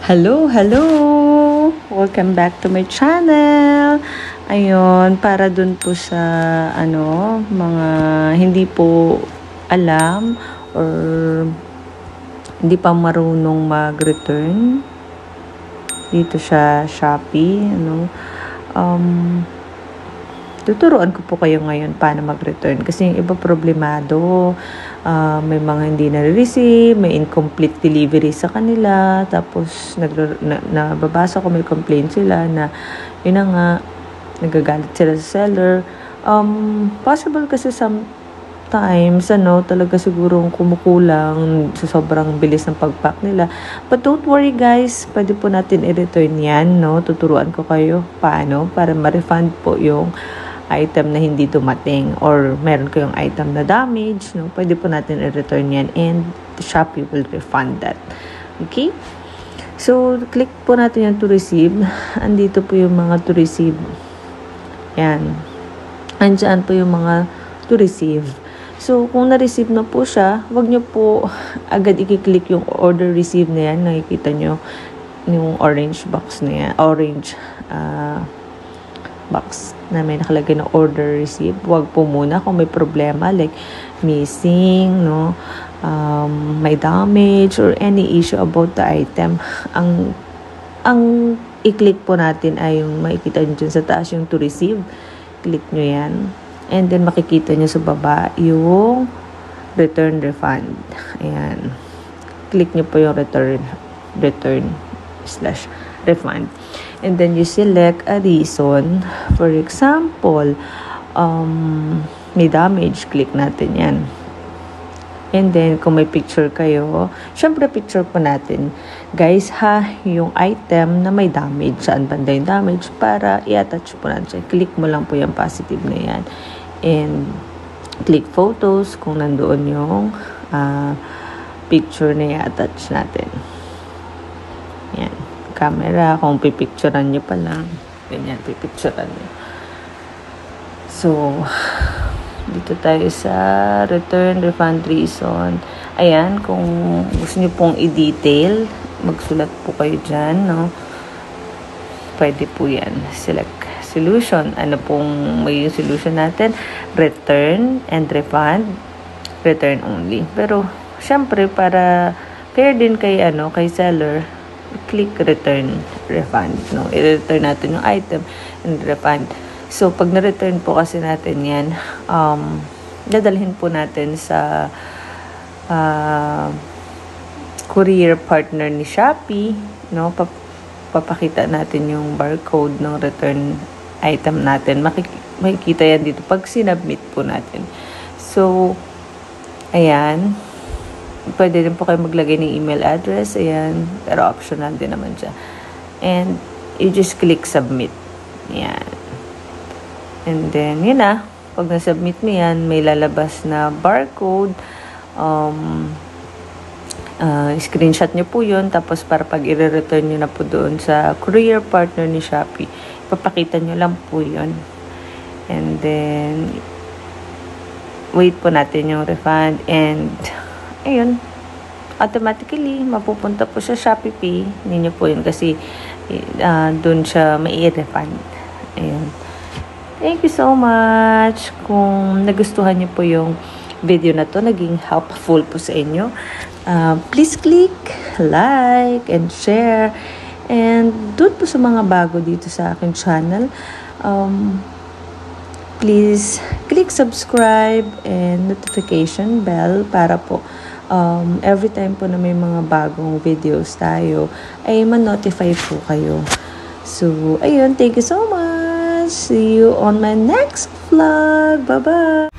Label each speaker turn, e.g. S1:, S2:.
S1: Hello, hello! Welcome back to my channel. Ayun, para dun po sa mga hindi po alam or hindi pa marunong mag-return dito sa Shopee, tuturuan ko po kayo ngayon paano mag-return kasi yung iba problemado, may mga hindi na-receive, may incomplete delivery sa kanila, tapos nababasa ko may complaint sila na yun na nga, nagagalit sila sa seller. Possible kasi sometimes, talaga siguro kumukulang sa sobrang bilis ng pag-pack nila. But don't worry guys, pwede po natin i-return yan, tuturuan ko kayo paano para ma-refund po yung item na hindi dumating or meron kayong item na damage, pwede po natin i-return yan and the Shopee will refund that. Okay? So, click po natin yung to receive. Andito po yung mga to receive. Yan. Andyan po yung mga to receive. So, kung na-receive na po siya, wag nyo po agad i-click yung order receive na yan. Nakikita nyo yung orange box na yan. Orange box na may nakalagay na order receive. Wag po muna kung may problema like missing, may damage or any issue about the item. Ang i-click po natin ay yung makikita nyo dyan sa taas yung to receive. Click nyo yan. And then makikita nyo sa baba yung return refund. Ayan. Click nyo po yung return/refund. And then you select a reason. For example, may damage, click natin yan. And then, kung may picture kayo, syempre picture po natin. Guys yung item na may damage, saan banda yung damage, para i-attach po natin. Click mo lang po yung positive na yan. And click photos kung nandoon yung picture na i-attach natin. Yan. Camera, kung pipicturean nyo pa lang. Ganyan, pipicturean nyo. So, dito tayo sa return, refund, reason. Ayan, kung gusto nyo pong i-detail, magsulat po kayo dyan, Pwede po yan. Select solution. Ano pong may solution natin? Return and refund. Return only. Pero, syempre, para fair din kay seller, click return refund, i-return natin yung item and refund. So pag na-return po kasi natin yan, dadalhin po natin sa courier partner ni Shopee, papakita natin yung barcode ng return item natin. Makikita yan dito pag sinubmit po natin. So ayan, pwede din po kayo maglagay ng email address. Ayan. Pero optional din naman siya. And you just click submit. Ayan. And then, yun na. Pag na-submit mo yan, may lalabas na barcode. Screenshot nyo po yun. Tapos, para pag i-return nyo na po doon sa courier partner ni Shopee, ipapakita nyo lang po yun. And then, wait po natin yung refund. And ayun, automatically, mapupunta po sa Shopee Pay ninyo po yun kasi doon siya mai-refund. Ayun. Thank you so much. Kung nagustuhan niyo po yung video na to, naging helpful po sa inyo, please click like and share. And doon po sa mga bago dito sa aking channel, please click subscribe and notification bell para po every time po na may mga bagong videos tayo ay ma-notify po kayo. So, ayun, thank you so much. See you on my next vlog. Bye-bye!